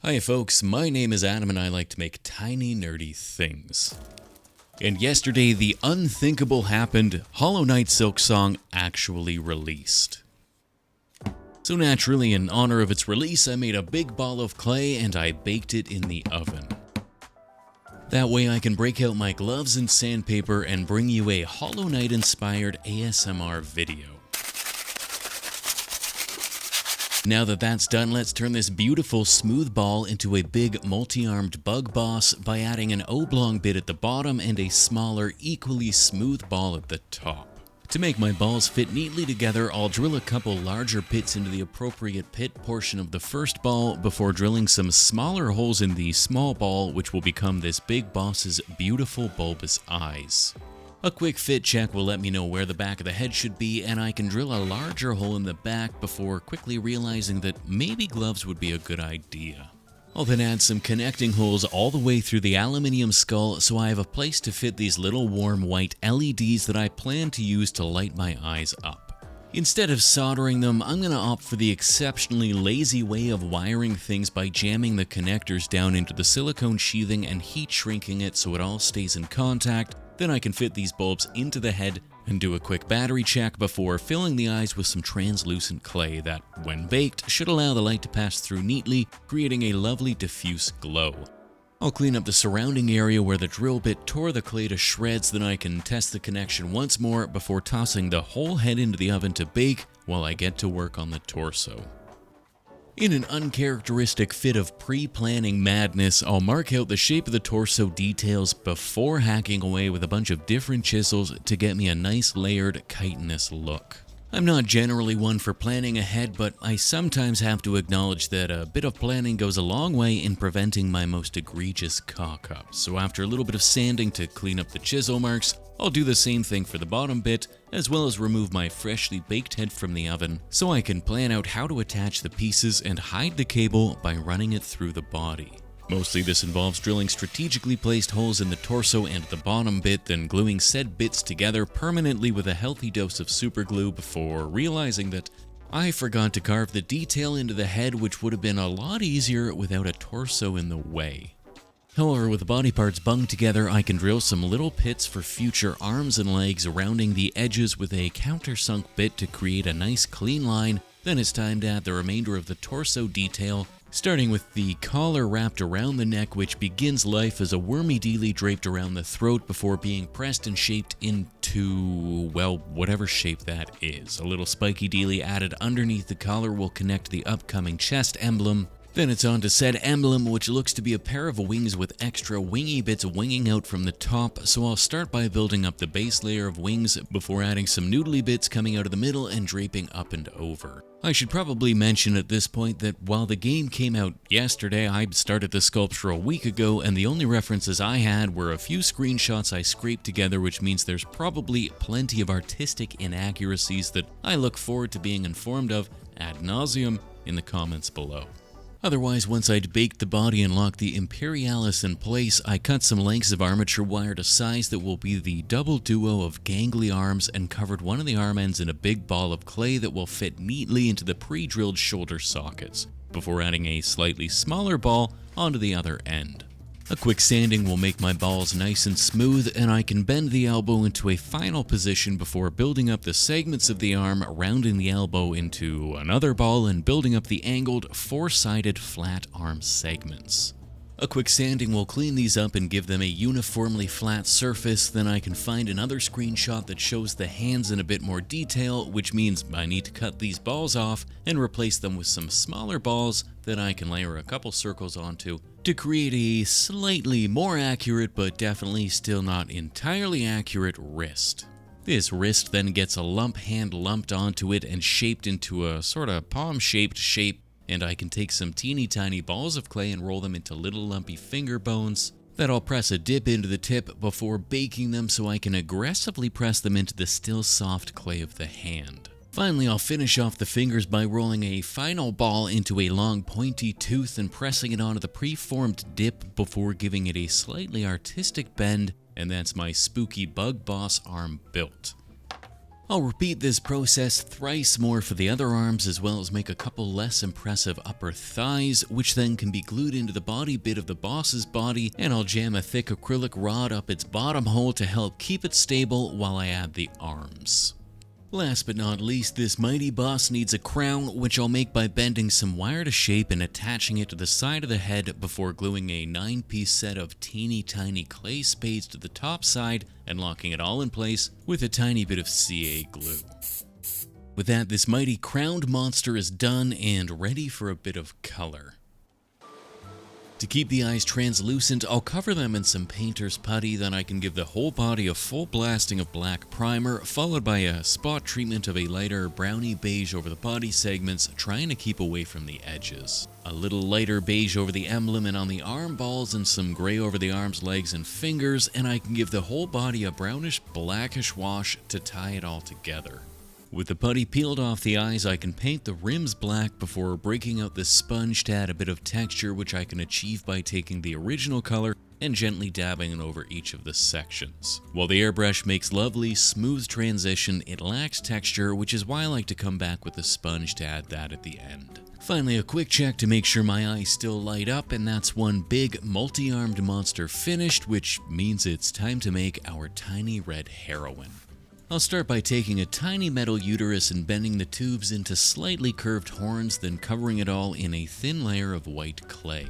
Hi folks, my name is Adam and I like to make tiny nerdy things. And yesterday the unthinkable happened, Hollowknight Silksong actually released. So naturally, in honor of its release, I made a big ball of clay and I baked it in the oven. That way I can break out my gloves and sandpaper and bring you a Hollowknight inspired ASMR video. Now that that's done, let's turn this beautiful smooth ball into a big multi-armed bug boss by adding an oblong bit at the bottom and a smaller, equally smooth ball at the top. To make my balls fit neatly together, I'll drill a couple larger pits into the appropriate pit portion of the first ball before drilling some smaller holes in the small ball, which will become this big boss's beautiful bulbous eyes. A quick fit check will let me know where the back of the head should be, and I can drill a larger hole in the back before quickly realizing that maybe gloves would be a good idea. I'll then add some connecting holes all the way through the aluminium skull so I have a place to fit these little warm white LEDs that I plan to use to light my eyes up. Instead of soldering them, I'm going to opt for the exceptionally lazy way of wiring things by jamming the connectors down into the silicone sheathing and heat shrinking it so it all stays in contact. Then I can fit these bulbs into the head and do a quick battery check before filling the eyes with some translucent clay that, when baked, should allow the light to pass through neatly, creating a lovely diffuse glow. I'll clean up the surrounding area where the drill bit tore the clay to shreds, then I can test the connection once more before tossing the whole head into the oven to bake while I get to work on the torso. In an uncharacteristic fit of pre-planning madness, I'll mark out the shape of the torso details before hacking away with a bunch of different chisels to get me a nice layered, chitinous look. I'm not generally one for planning ahead, but I sometimes have to acknowledge that a bit of planning goes a long way in preventing my most egregious cock-ups. So after a little bit of sanding to clean up the chisel marks, I'll do the same thing for the bottom bit, as well as remove my freshly baked head from the oven, so I can plan out how to attach the pieces and hide the cable by running it through the body. Mostly this involves drilling strategically placed holes in the torso and the bottom bit, then gluing said bits together permanently with a healthy dose of super glue before realizing that I forgot to carve the detail into the head, which would have been a lot easier without a torso in the way. However, with the body parts bunged together, I can drill some little pits for future arms and legs, rounding the edges with a countersunk bit to create a nice clean line. Then it's time to add the remainder of the torso detail, starting with the collar wrapped around the neck, which begins life as a wormy dealy draped around the throat before being pressed and shaped into, well, whatever shape that is. A little spiky dealy added underneath the collar will connect the upcoming chest emblem. Then it's on to said emblem, which looks to be a pair of wings with extra wingy bits winging out from the top, so I'll start by building up the base layer of wings before adding some noodly bits coming out of the middle and draping up and over. I should probably mention at this point that while the game came out yesterday, I started the sculpture a week ago, and the only references I had were a few screenshots I scraped together, which means there's probably plenty of artistic inaccuracies that I look forward to being informed of ad nauseum in the comments below. Otherwise, once I'd baked the body and locked the Imperialis in place, I cut some lengths of armature wire to size that will be the double duo of gangly arms and covered one of the arm ends in a big ball of clay that will fit neatly into the pre-drilled shoulder sockets, before adding a slightly smaller ball onto the other end. A quick sanding will make my balls nice and smooth, and I can bend the elbow into a final position before building up the segments of the arm, rounding the elbow into another ball and building up the angled, four-sided flat arm segments. A quick sanding will clean these up and give them a uniformly flat surface. Then I can find another screenshot that shows the hands in a bit more detail, which means I need to cut these balls off and replace them with some smaller balls that I can layer a couple circles onto to create a slightly more accurate but definitely still not entirely accurate wrist. This wrist then gets a lump hand lumped onto it and shaped into a sort of palm-shaped shape, and I can take some teeny tiny balls of clay and roll them into little lumpy finger bones that I'll press a dip into the tip before baking them so I can aggressively press them into the still soft clay of the hand. Finally, I'll finish off the fingers by rolling a final ball into a long pointy tooth and pressing it onto the pre-formed dip before giving it a slightly artistic bend, and that's my spooky bug boss arm built. I'll repeat this process thrice more for the other arms, as well as make a couple less impressive upper thighs, which then can be glued into the body bit of the boss's body, and I'll jam a thick acrylic rod up its bottom hole to help keep it stable while I add the arms. Last but not least, this mighty boss needs a crown, which I'll make by bending some wire to shape and attaching it to the side of the head before gluing a 9-piece set of teeny tiny clay spades to the top side and locking it all in place with a tiny bit of CA glue. With that, this mighty crowned monster is done and ready for a bit of color. To keep the eyes translucent, I'll cover them in some painter's putty, then I can give the whole body a full blasting of black primer, followed by a spot treatment of a lighter browny beige over the body segments, trying to keep away from the edges. A little lighter beige over the emblem and on the arm balls, and some gray over the arms, legs, and fingers, and I can give the whole body a brownish blackish wash to tie it all together. With the putty peeled off the eyes, I can paint the rims black before breaking out the sponge to add a bit of texture, which I can achieve by taking the original color and gently dabbing it over each of the sections. While the airbrush makes lovely, smooth transition, it lacks texture, which is why I like to come back with the sponge to add that at the end. Finally, a quick check to make sure my eyes still light up, and that's one big, multi-armed monster finished, which means it's time to make our tiny red heroine. I'll start by taking a tiny metal uterus and bending the tubes into slightly curved horns, then covering it all in a thin layer of white clay.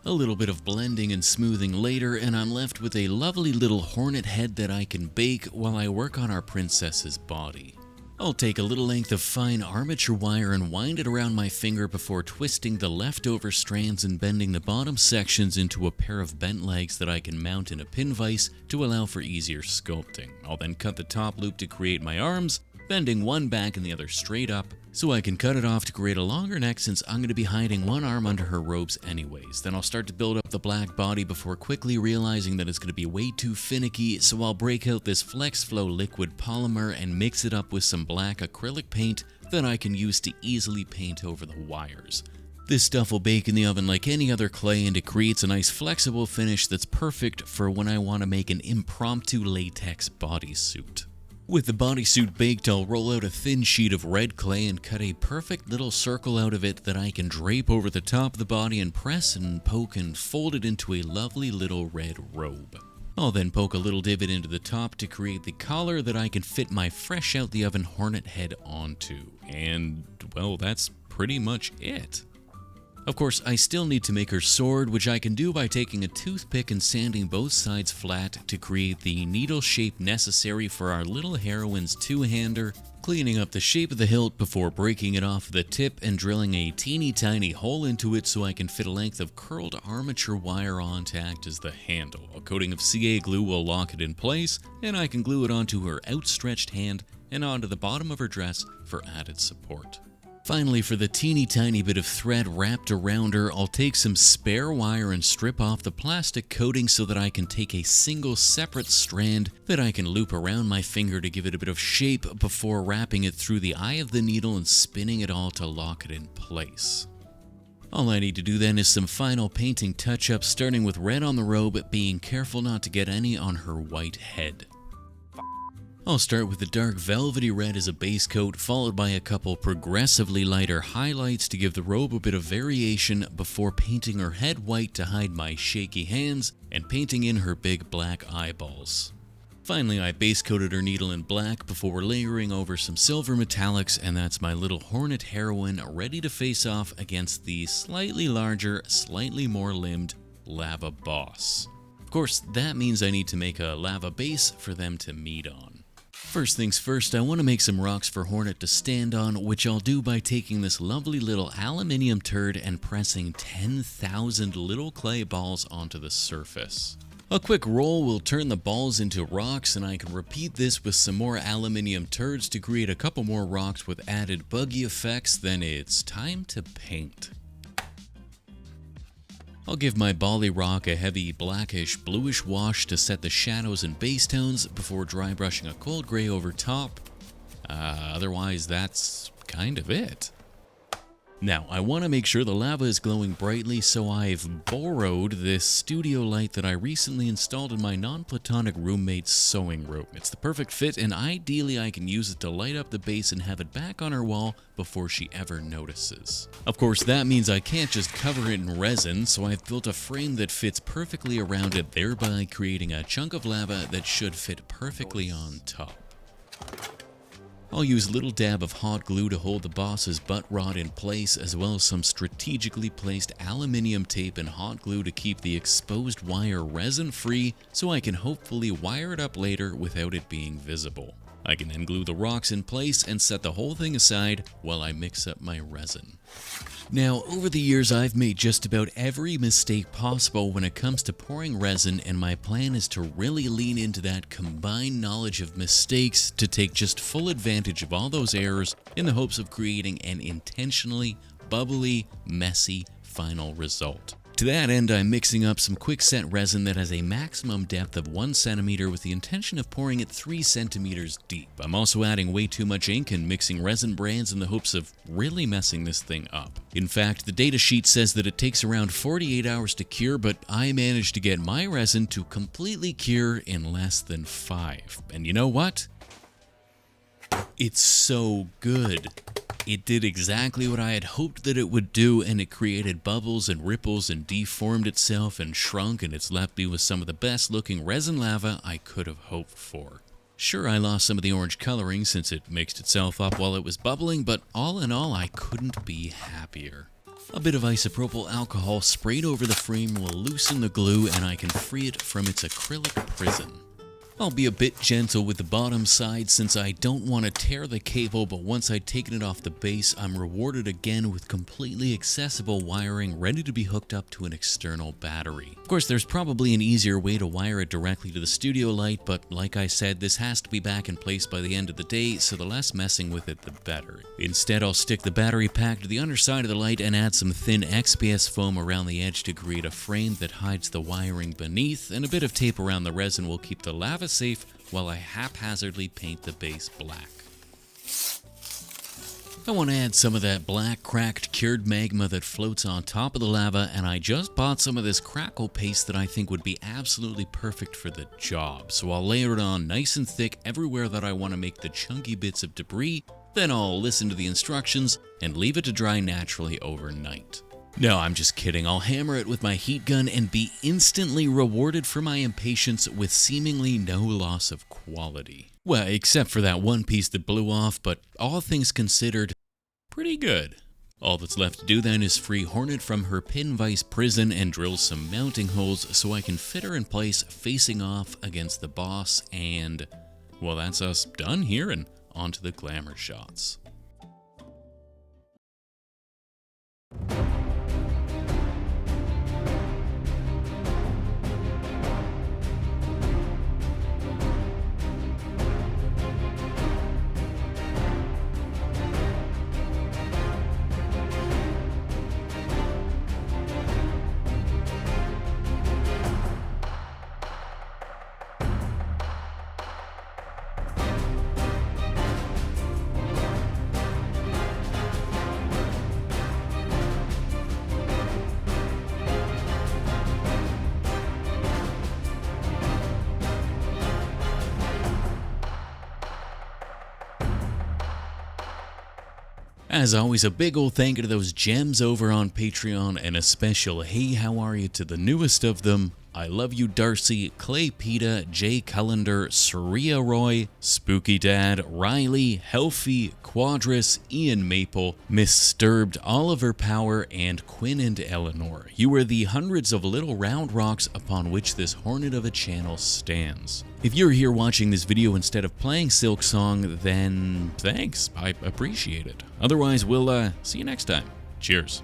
A little bit of blending and smoothing later, and I'm left with a lovely little hornet head that I can bake while I work on our princess's body. I'll take a little length of fine armature wire and wind it around my finger before twisting the leftover strands and bending the bottom sections into a pair of bent legs that I can mount in a pin vise to allow for easier sculpting. I'll then cut the top loop to create my arms, bending one back and the other straight up, so I can cut it off to create a longer neck since I'm going to be hiding one arm under her robes anyways. Then I'll start to build up the black body before quickly realizing that it's going to be way too finicky, so I'll break out this Flex Flow liquid polymer and mix it up with some black acrylic paint that I can use to easily paint over the wires. This stuff will bake in the oven like any other clay, and it creates a nice flexible finish that's perfect for when I want to make an impromptu latex bodysuit. With the bodysuit baked, I'll roll out a thin sheet of red clay and cut a perfect little circle out of it that I can drape over the top of the body and press and poke and fold it into a lovely little red robe. I'll then poke a little divot into the top to create the collar that I can fit my fresh out the oven hornet head onto. And, well, that's pretty much it. Of course, I still need to make her sword, which I can do by taking a toothpick and sanding both sides flat to create the needle shape necessary for our little heroine's two-hander, cleaning up the shape of the hilt before breaking it off the tip and drilling a teeny tiny hole into it so I can fit a length of curled armature wire on to act as the handle. A coating of CA glue will lock it in place, and I can glue it onto her outstretched hand and onto the bottom of her dress for added support. Finally, for the teeny tiny bit of thread wrapped around her, I'll take some spare wire and strip off the plastic coating so that I can take a single separate strand that I can loop around my finger to give it a bit of shape before wrapping it through the eye of the needle and spinning it all to lock it in place. All I need to do then is some final painting touch-ups, starting with red on the robe, being careful not to get any on her white head. I'll start with the dark velvety red as a base coat, followed by a couple progressively lighter highlights to give the robe a bit of variation before painting her head white to hide my shaky hands and painting in her big black eyeballs. Finally, I base coated her needle in black before layering over some silver metallics, and that's my little hornet heroine ready to face off against the slightly larger, slightly more limbed lava boss. Of course, that means I need to make a lava base for them to meet on. First things first, I want to make some rocks for Hornet to stand on, which I'll do by taking this lovely little aluminium turd and pressing 10,000 little clay balls onto the surface. A quick roll will turn the balls into rocks, and I can repeat this with some more aluminium turds to create a couple more rocks with added buggy effects. Then it's time to paint. I'll give my Bali rock a heavy blackish bluish wash to set the shadows and base tones before dry brushing a cold gray over top. Otherwise, that's kind of it. Now, I want to make sure the lava is glowing brightly, so I've borrowed this studio light that I recently installed in my non-platonic roommate's sewing room. It's the perfect fit, and ideally I can use it to light up the base and have it back on her wall before she ever notices. Of course, that means I can't just cover it in resin, so I've built a frame that fits perfectly around it, thereby creating a chunk of lava that should fit perfectly on top. I'll use a little dab of hot glue to hold the boss's butt rod in place, as well as some strategically placed aluminium tape and hot glue to keep the exposed wire resin free, so I can hopefully wire it up later without it being visible. I can then glue the rocks in place and set the whole thing aside while I mix up my resin. Now, over the years, I've made just about every mistake possible when it comes to pouring resin, and my plan is to really lean into that combined knowledge of mistakes to take just full advantage of all those errors in the hopes of creating an intentionally bubbly, messy final result. To that end, I'm mixing up some quickset resin that has a maximum depth of 1 centimeter with the intention of pouring it 3 centimeters deep. I'm also adding way too much ink and mixing resin brands in the hopes of really messing this thing up. In fact, the datasheet says that it takes around 48 hours to cure, but I managed to get my resin to completely cure in less than 5. And you know what? It's so good. It did exactly what I had hoped that it would do, and it created bubbles and ripples and deformed itself and shrunk, and it's left me with some of the best looking resin lava I could have hoped for. Sure, I lost some of the orange coloring since it mixed itself up while it was bubbling, but all in all, I couldn't be happier. A bit of isopropyl alcohol sprayed over the frame will loosen the glue, and I can free it from its acrylic prison. I'll be a bit gentle with the bottom side since I don't want to tear the cable, but once I've taken it off the base, I'm rewarded again with completely accessible wiring ready to be hooked up to an external battery. Of course, there's probably an easier way to wire it directly to the studio light, but like I said, this has to be back in place by the end of the day, so the less messing with it, the better. Instead, I'll stick the battery pack to the underside of the light and add some thin XPS foam around the edge to create a frame that hides the wiring beneath, and a bit of tape around the resin will keep the lava safe while I haphazardly paint the base black. I want to add some of that black cracked cured magma that floats on top of the lava, and I just bought some of this crackle paste that I think would be absolutely perfect for the job. So I'll layer it on nice and thick everywhere that I want to make the chunky bits of debris, then I'll listen to the instructions and leave it to dry naturally overnight. No, I'm just kidding. I'll hammer it with my heat gun and be instantly rewarded for my impatience with seemingly no loss of quality. Well, except for that one piece that blew off, but all things considered, pretty good. All that's left to do then is free Hornet from her pin vise prison and drill some mounting holes so I can fit her in place facing off against the boss, and, well, that's us done here and on to the Glamour Shots. As always, a big ol' thank you to those gems over on Patreon, and a special hey how are you to the newest of them. I love you Darcy, Clay Peta, Jay Cullender, Saria Roy, Spooky Dad, Riley, Healthy, Quadris, Ian Maple, Miss Disturbed, Oliver Power, and Quinn and Eleanor. You are the hundreds of little round rocks upon which this hornet of a channel stands. If you're here watching this video instead of playing Silksong, then thanks, I appreciate it. Otherwise, we'll see you next time. Cheers.